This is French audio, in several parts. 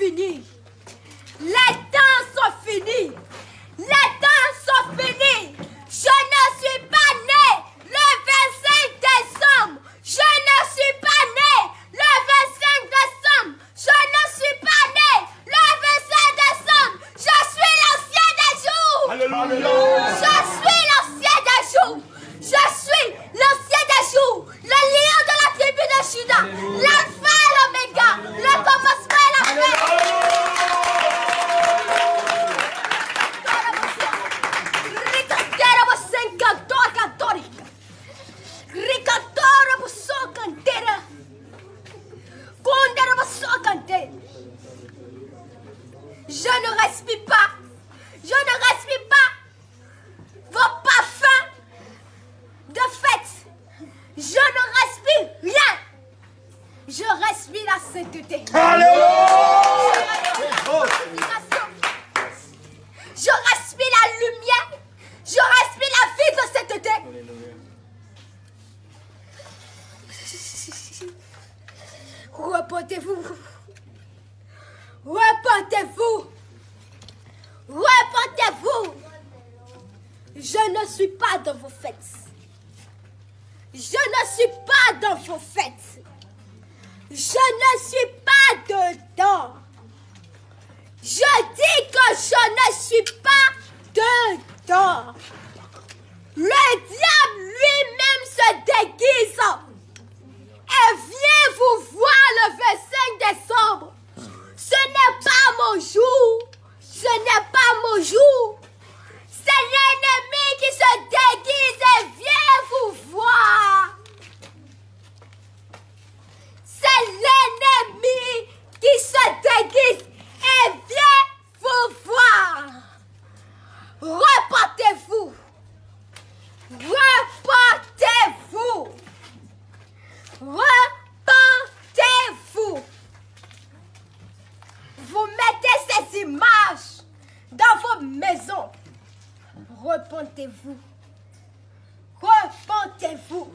finis. Les temps sont finis. Les temps sont finis. Je ne suis pas né le 25 décembre. Je ne suis pas né le 25 décembre. Je ne suis pas né le 25 décembre. Je suis l'ancien des jours. Alléluia. Je suis l'ancien des jours. Je suis l'ancien des jours. Le lion de la tribu de Juda. L'alpha et l'oméga. Le commencement et la fin. Je ne respire pas. Je ne respire pas vos parfums de fête. Je ne respire rien. Je respire la sainteté. Je respire la lumière. Je respire la vie de sainteté. Repentez-vous. Repentez-vous. Repentez-vous. Je ne suis pas dans vos fêtes. Je ne suis pas dans vos fêtes. Je ne suis pas dedans. Je dis que je ne suis pas dedans. Le diable lui-même se déguise et vient vous voir le 25 décembre. Ce n'est pas mon jour. Ce n'est pas mon jour. C'est l'ennemi qui se déguise et vient vous voir. C'est l'ennemi qui se déguise et vient vous voir. Repentez-vous. Repentez-vous. Repentez-vous. Vous mettez ces images dans vos maisons. Repentez-vous. Repentez-vous.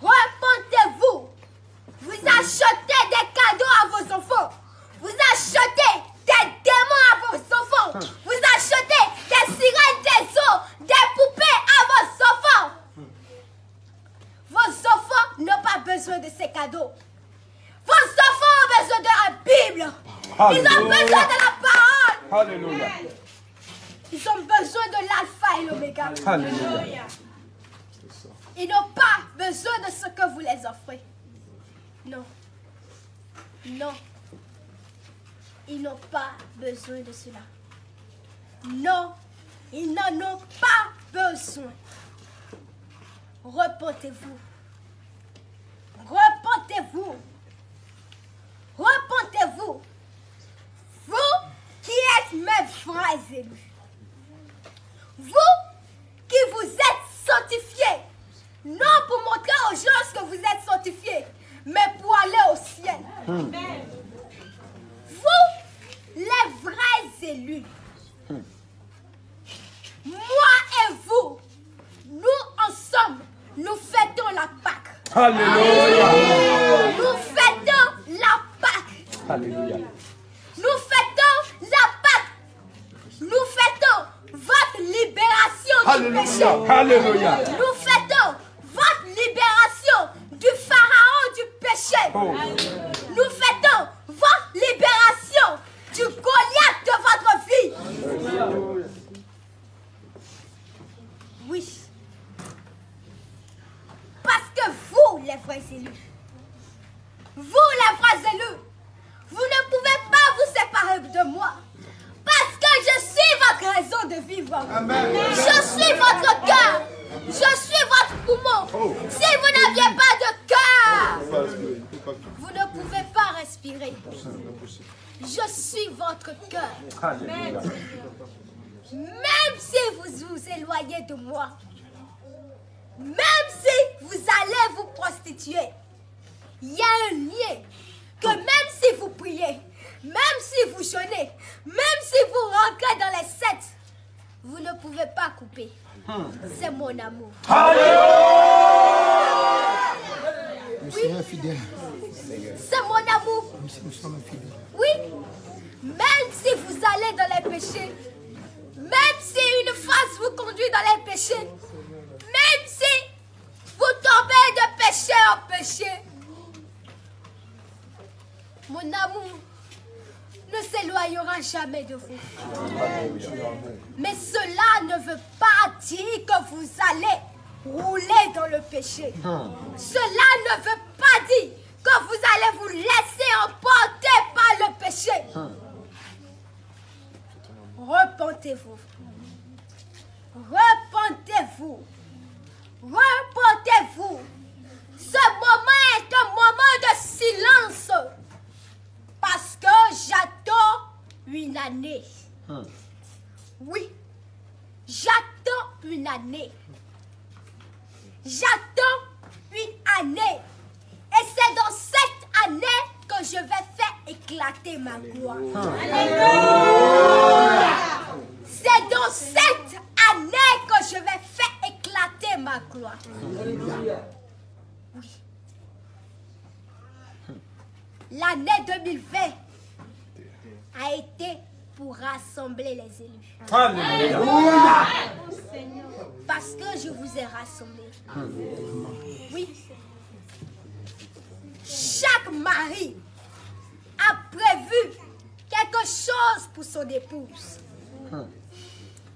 Repentez-vous. Vous achetez des cadeaux à vos enfants. Vous achetez des démons à vos enfants. Vous achetez des sirènes, des eaux, des poupées à vos enfants. Vos enfants n'ont pas besoin de ces cadeaux. Vos enfants ont besoin de la Bible. Ils ont besoin de la parole. Alléluia. Ils ont besoin de l'alpha et l'oméga. Alléluia. Ils n'ont pas besoin de ce que vous les offrez. Non. Non. Ils n'ont pas besoin de cela. Non. Ils n'en ont pas besoin. Repentez-vous. Repentez-vous. Repentez-vous. Vous qui êtes mes frères élus. Vous qui vous êtes sanctifiés. Non pour montrer aux gens que vous êtes sanctifiés, mais pour aller au ciel. Amen. Vous, les vrais élus. Moi et vous, nous ensemble, nous fêtons la Pâque. Alléluia. Nous fêtons la Pâque. Alléluia. Nous fêtons la Pâque. Nous fêtons votre libération du péché. Alléluia. Nous fêtons votre libération du pharaon du péché. Oh. Nous fêtons votre libération du Goliath de votre vie. Oui. Parce que vous, les vrais élus, vous, les vrais élus, vous ne pouvez pas vous séparer de moi. Parce que je suis votre raison de vivre. Amen. Je suis votre cœur. Je suis votre poumon. Oh. Si vous n'aviez pas de cœur, vous ne pouvez pas respirer. Je suis votre cœur. Amen. Même si vous vous éloignez de moi, même si vous allez vous prostituer, il y a un lien que même si vous priez, même si vous jeûnez, même si vous rentrez dans les sectes, vous ne pouvez pas couper. C'est mon amour. Le Seigneur est fidèle. C'est mon amour. Oui. Même si vous allez dans les péchés, même si une face vous conduit dans les péchés, même si vous tombez de péché en péché, mon amour ne s'éloignera jamais de vous. Mais cela ne veut pas dire que vous allez rouler dans le péché. Cela ne veut pas dire que vous allez vous laisser emporter par le péché. Repentez-vous. Repentez-vous. Repentez-vous. Ce moment est un moment de silence. Parce que j'attends une année. Oui. J'attends une année. J'attends une année. Et c'est dans cette année que je vais faire éclater ma gloire. C'est dans cette année que je vais faire éclater ma gloire. Oui. L'année 2020 a été pour rassembler les élus. Alléluia. Parce que je vous ai rassemblés. Oui. Chaque mari a prévu quelque chose pour son épouse.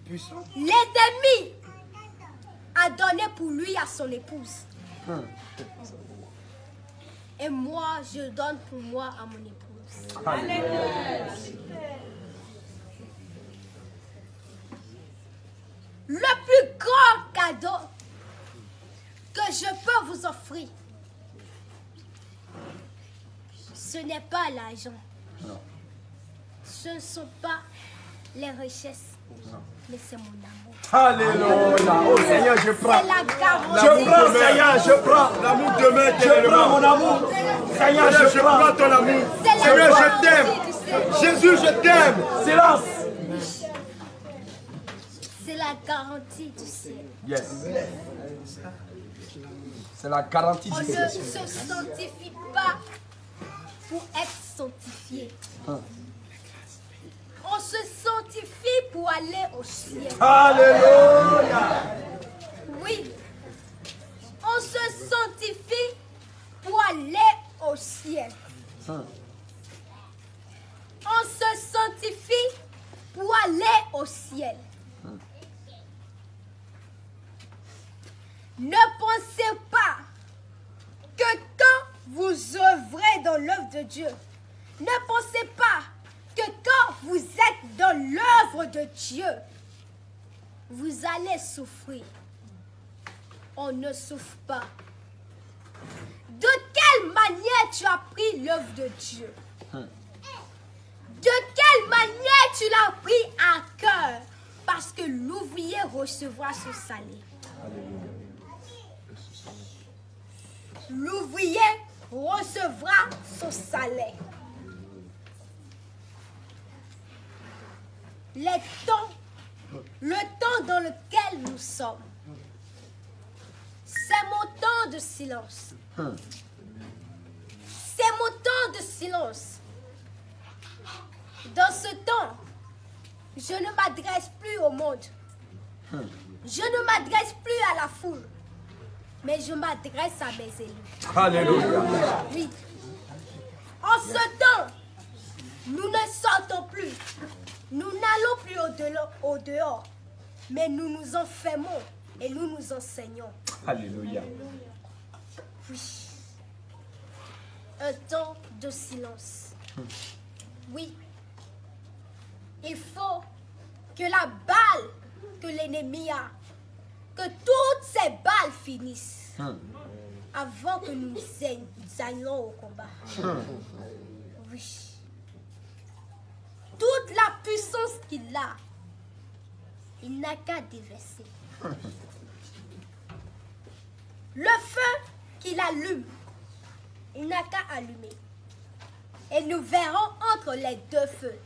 L'ennemi a donné pour lui à son épouse. Et moi, je donne pour moi à mon épouse. Le plus grand cadeau que je peux vous offrir, ce n'est pas l'argent. Ce ne sont pas les richesses. Mais c'est mon amour. Alléluia. Oh Seigneur, je prends. C'est la garantie. Je prends, Seigneur, je prends. L'amour demeure. Je prends mon amour. Seigneur, je prends ton amour. Seigneur, je t'aime. Jésus, je t'aime. Silence. C'est la garantie du ciel. Yes. C'est la garantie On du ne ciel. se sanctifie pas pour être sanctifié. On se sanctifie pour aller au ciel. Alléluia. Oui. On se sanctifie pour aller au ciel. On se sanctifie pour aller au ciel. Ne pensez pas que quand vous œuvrez dans l'œuvre de Dieu, ne pensez pas que quand vous êtes dans l'œuvre de Dieu, vous allez souffrir. On ne souffre pas. De quelle manière tu as pris l'œuvre de Dieu? De quelle manière tu l'as pris à cœur? Parce que l'ouvrier recevra son salaire. L'ouvrier recevra son salaire. Le temps dans lequel nous sommes, c'est mon temps de silence. C'est mon temps de silence. Dans ce temps, je ne m'adresse plus au monde. Je ne m'adresse plus à la foule. Mais je m'adresse à mes élus. Alléluia. Oui. En ce temps, nous ne sortons plus. Nous n'allons plus au dehors. Mais nous nous enfermons et nous nous enseignons. Alléluia. Oui. Un temps de silence. Oui. Il faut que la balle que l'ennemi a, que toutes ces balles finissent avant que nous allions au combat. Oui. Toute la puissance qu'il a, il n'a qu'à déverser. Le feu qu'il allume, il n'a qu'à allumer. Et nous verrons entre les deux feux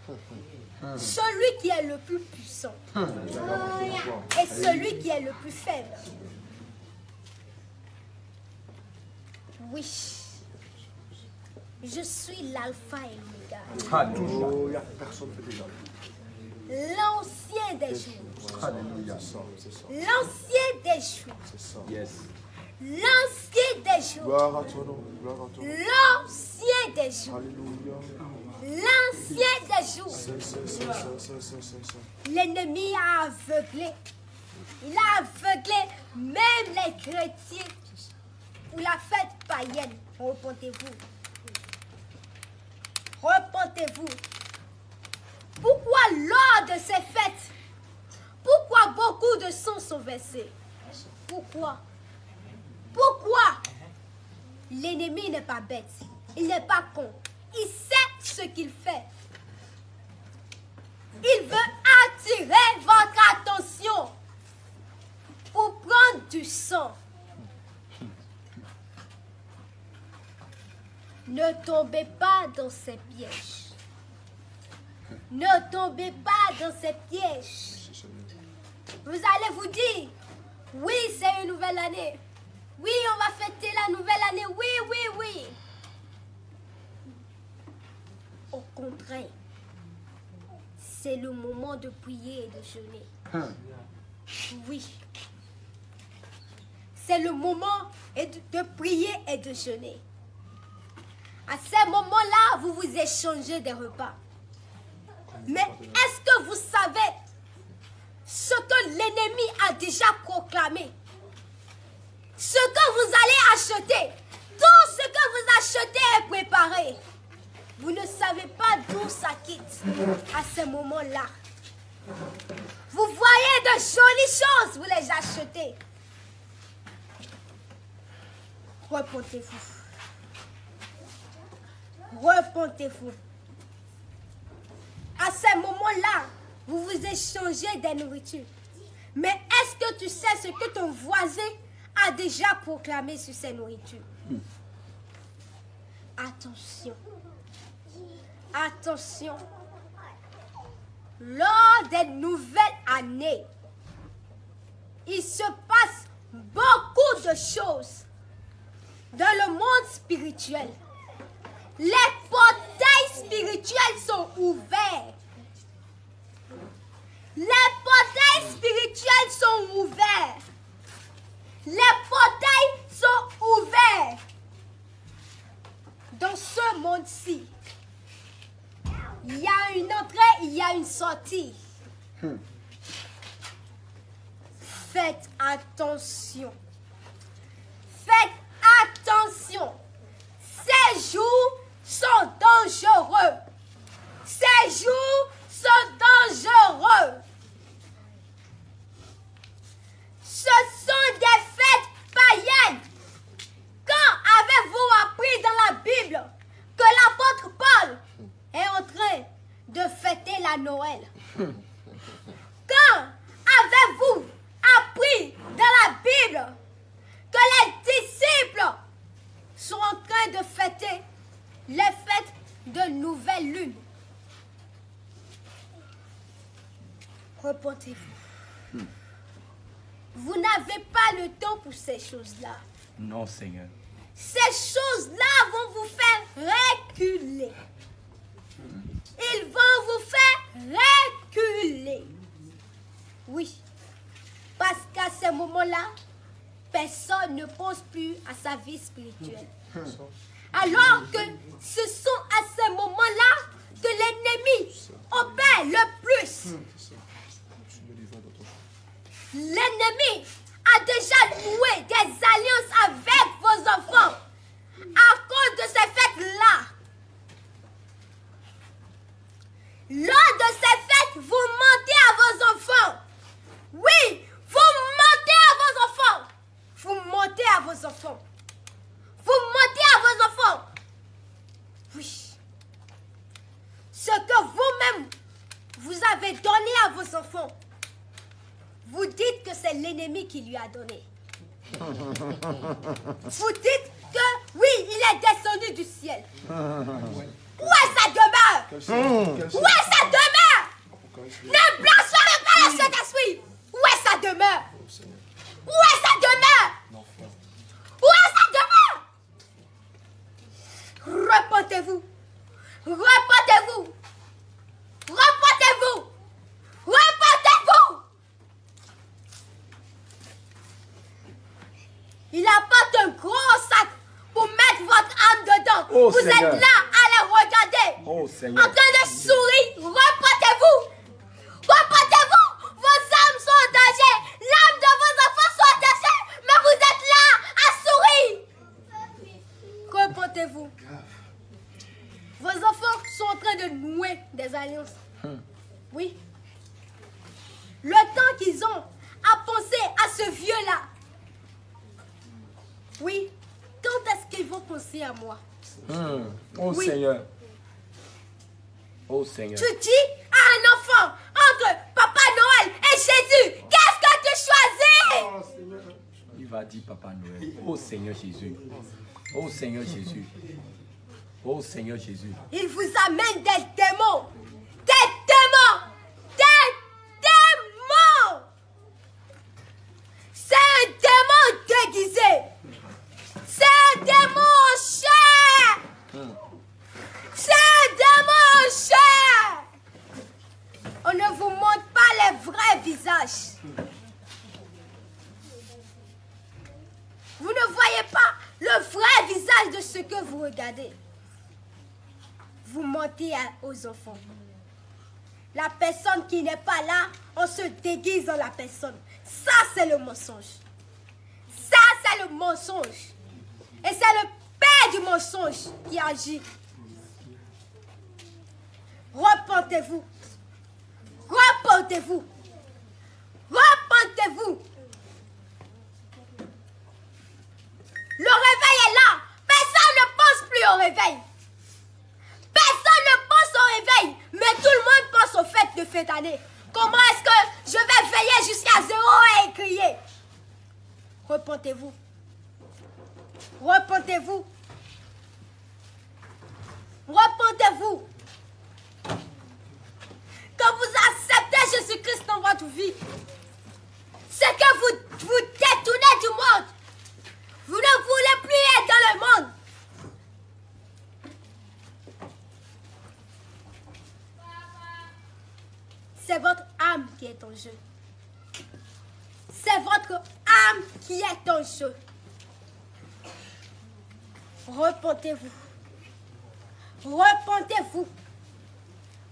celui qui est le plus puissant et celui qui est le plus faible. Oui. Je suis l'alpha et l'oméga. Alléluia. Personne ne peut déjà. L'ancien des jours. Alléluia. L'ancien des jours. Yes. L'ancien des jours. Gloire à ton nom. Gloire à ton nom. L'ancien des jours. Alléluia. L'ancien des jours. L'ennemi a aveuglé. Il a aveuglé même les chrétiens ou la fête païenne. Repentez-vous. Repentez-vous. Pourquoi lors de ces fêtes, pourquoi beaucoup de sang sont versés? Pourquoi? Pourquoi? L'ennemi n'est pas bête. Il n'est pas con. Il sait ce qu'il fait. Il veut attirer votre attention pour prendre du sang. Ne tombez pas dans ces pièges. Ne tombez pas dans ces pièges. Vous allez vous dire, oui, c'est une nouvelle année. Oui, on va fêter la nouvelle année. Oui, oui, oui. Au contraire, c'est le moment de prier et de jeûner. Oui. C'est le moment de prier et de jeûner. À ce moment-là, vous vous échangez des repas. Mais est-ce que vous savez ce que l'ennemi a déjà proclamé? Ce que vous allez acheter, tout ce que vous achetez est préparé. Vous ne savez pas d'où ça quitte à ce moment-là. Vous voyez de jolies choses, vous les achetez. Repentez-vous. Repentez-vous. À ce moment-là, vous vous échangez des nourritures. Mais est-ce que tu sais ce que ton voisin a déjà proclamé sur ces nourritures? Attention. Attention. Lors des nouvelles années, il se passe beaucoup de choses dans le monde spirituel. Les portails spirituels sont ouverts. Les portails spirituels sont ouverts. Les portails sont ouverts. Dans ce monde-ci, il y a une entrée, il y a une sortie. Faites attention. Faites attention. Ces jours sont dangereux. Ces jours sont dangereux. Ce sont des fêtes païennes. Quand avez-vous appris dans la Bible que l'apôtre Paul est en train de fêter la Noël? Quand avez-vous appris dans la Bible que les disciples sont en train de fêter les fêtes de nouvelle lune? Repentez-vous. Vous n'avez pas le temps pour ces choses-là. Non, Seigneur. Ces choses-là vont vous faire reculer. Ils vont vous faire reculer. Oui. Parce qu'à ce moment-là, personne ne pense plus à sa vie spirituelle. Alors que ce sont à ce moment-là que l'ennemi opère le plus. L'ennemi a déjà noué des alliances avec vos enfants à cause de ces fêtes-là. Lors de ces fêtes, vous mentez à vos enfants. Oui, vous mentez à vos enfants. Vous mentez à vos enfants. Vous mentez à vos enfants. Oui. Ce que vous-même, vous avez donné à vos enfants, vous dites que c'est l'ennemi qui lui a donné. Vous dites que, oui, il est descendu du ciel. Où est sa demeure? Où est sa demeure? Ne blasphèmez pas le Saint-Esprit. Où est sa demeure? Où est sa demeure? Où est sa demeure? Repentez-vous. Repentez-vous. Repentez-vous. Repentez-vous. Il apporte un gros sac pour mettre votre âme dedans. Oh, vous Seigneur. êtes là à les regarder. Oh, Seigneur. En train de sourire. Repentez-vous. Repentez-vous. Vos âmes sont en danger. L'âme de vos enfants sont en danger. Mais vous êtes là à sourire. Repentez-vous. Vos enfants sont en train de nouer des alliances. Oui. Le temps qu'ils ont à penser à ce vieux-là. Oui. Quand est-ce qu'ils vont penser à moi? Oh, oui. Seigneur. Oh, Seigneur. Tu dis à un enfant entre Papa Noël et Jésus, qu'est-ce que tu choisis? Il va dire Papa Noël. Oh, Seigneur Jésus. Oh, Seigneur Jésus. Oh, Seigneur Jésus. Il vous amène des démons. Des démons. Des démons. C'est un démon déguisé. C'est un démon en chair. C'est un démon en chair. On ne vous montre pas les vrais visages. Vous ne voyez pas le vrai visage de ce que vous regardez. Vous mentez aux enfants. La personne qui n'est pas là, on se déguise dans la personne. Ça, c'est le mensonge. Ça, c'est le mensonge. Et c'est le père du mensonge qui agit. Repentez-vous. Repentez-vous. Repentez-vous. Le réveil est là. Personne ne pense plus au réveil. Personne ne pense au réveil. Mais tout le monde pense au fait de fin d'année. Comment est-ce que je vais veiller jusqu'à 0 et crier? Repentez-vous. Repentez-vous. Repentez-vous. Quand vous acceptez Jésus-Christ dans votre vie, c'est que vous vous détournez du monde. Vous ne voulez plus être dans le monde. C'est votre âme qui est en jeu. C'est votre âme qui est en jeu. Repentez-vous. Repentez-vous.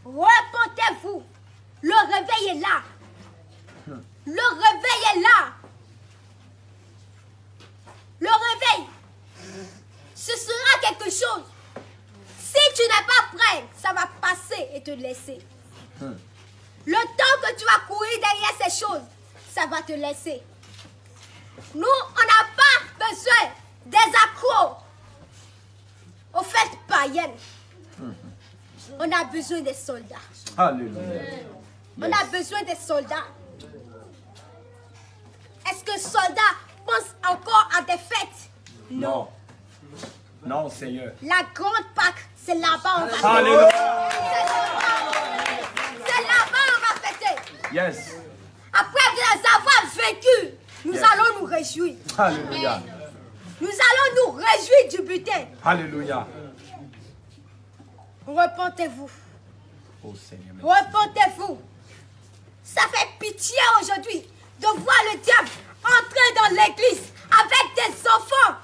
Repentez-vous. Le réveil est là. Le réveil est là. Le réveil, ce sera quelque chose. Si tu n'es pas prêt, ça va passer et te laisser. Le temps que tu vas courir derrière ces choses, ça va te laisser. Nous, on n'a pas besoin des accros aux fêtes païennes. On a besoin des soldats. Alléluia. On a besoin des soldats. Est-ce que soldats pensent encore à des fêtes? Non. Non, Seigneur. La grande Pâque, c'est là-bas on va fêter. Alléluia. C'est là-bas on va fêter. Yes. Après avoir vaincu, nous allons nous réjouir. Alléluia. Nous allons nous réjouir du butin. Alléluia. Repentez-vous. Oh Seigneur. Repentez-vous. Ça fait pitié aujourd'hui de voir le diable entrer dans l'église avec des enfants.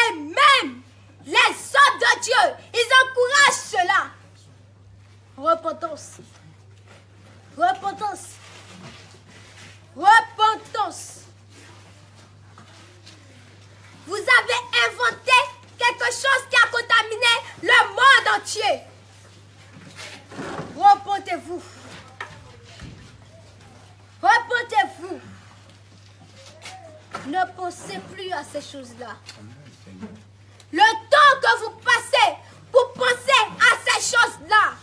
Et même les hommes de Dieu, ils encouragent cela. Repentance. Repentance. Repentance. Vous avez inventé quelque chose qui a contaminé le monde entier. Repentez-vous. Repentez-vous. Ne pensez plus à ces choses-là. Le temps que vous passez pour penser à ces choses-là,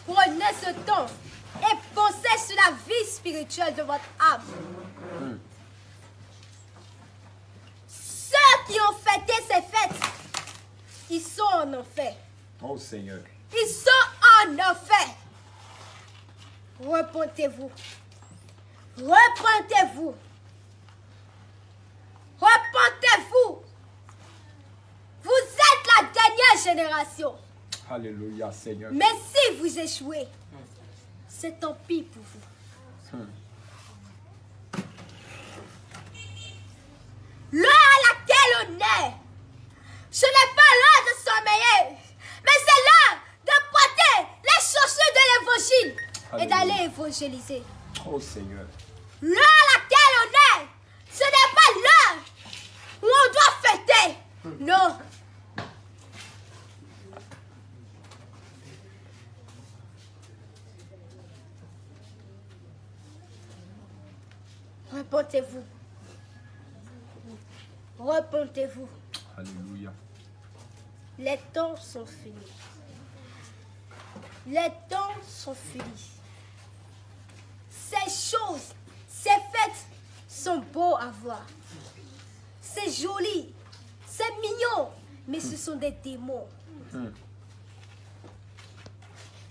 prenez ce temps et pensez sur la vie spirituelle de votre âme. Ceux qui ont fêté ces fêtes, ils sont en enfer. Oh Seigneur. Ils sont en enfer. Repentez-vous. Repentez-vous. Repentez-vous. génération. Alléluia, Seigneur. Mais si vous échouez, c'est tant pis pour vous. L'heure à laquelle on est, ce n'est pas l'heure de sommeiller, mais c'est l'heure de porter les chaussures de l'évangile et d'aller évangéliser. Oh Seigneur. L'heure à laquelle on est, ce n'est pas l'heure où on doit fêter. Non. Repentez-vous. Repentez-vous. Alléluia. Les temps sont finis. Les temps sont finis. Ces choses, ces fêtes sont beaux à voir. C'est joli, c'est mignon, mais ce sont des démons.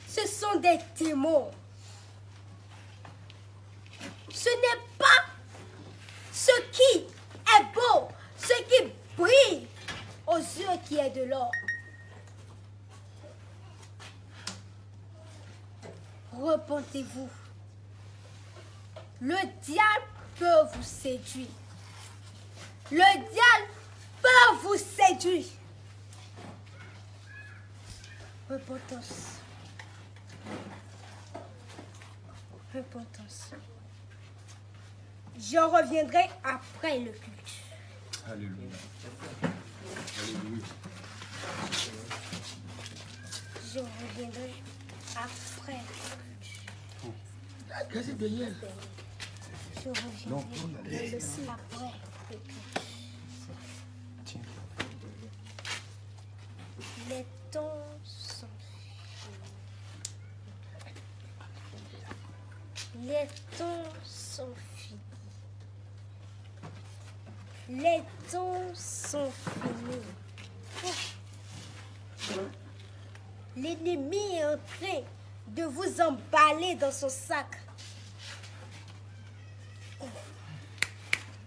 Ce sont des démons. Ce n'est pas ce qui est beau, ce qui brille aux yeux qui est de l'or. Repentez-vous. Le diable peut vous séduire. Le diable peut vous séduire. Repentance. Repentance. Je reviendrai après le culte. Alléluia. Alléluia. Je reviendrai après le culte. Je reviendrai après le culte. Les temps sont finis. Les temps sont finis. Les temps sont finis. L'ennemi est en train de vous emballer dans son sac.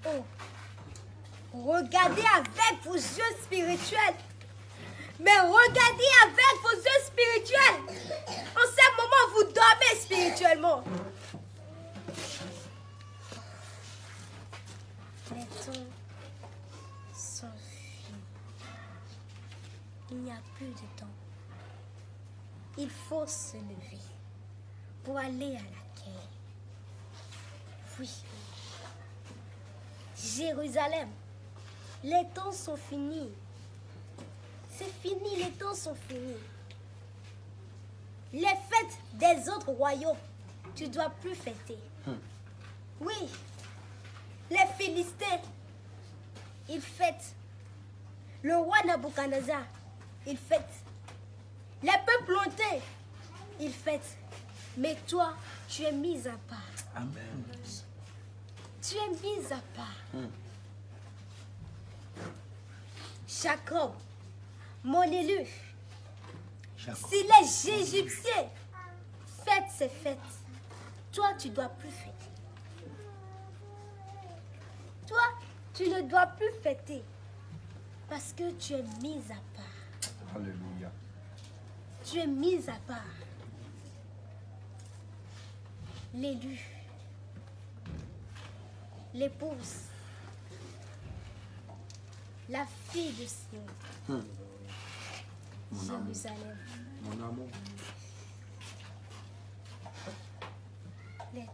Oh. Regardez avec vos yeux spirituels. Mais regardez avec vos yeux spirituels. En ce moment, vous dormez spirituellement. Les temps sont finis. Il n'y a plus de temps. Il faut se lever pour aller à la guerre. Oui. Jérusalem, les temps sont finis. C'est fini, les temps sont finis. Les fêtes des autres royaumes, tu ne dois plus fêter. Oui, les Philistins, ils fêtent. Le roi Nabuchodonosor, il fête. Les peuples lointains, ils fêtent. Mais toi, tu es mis à part. Amen. Tu es mis à part. Jacob, mon élu, si les Égyptiens fêtent ces fêtes, toi, tu ne dois plus fêter. Toi, tu ne dois plus fêter parce que tu es mis à part. Alléluia. Tu es mis à part. L'élu, l'épouse, la fille de Sion, Jérusalem. Mon amour. Les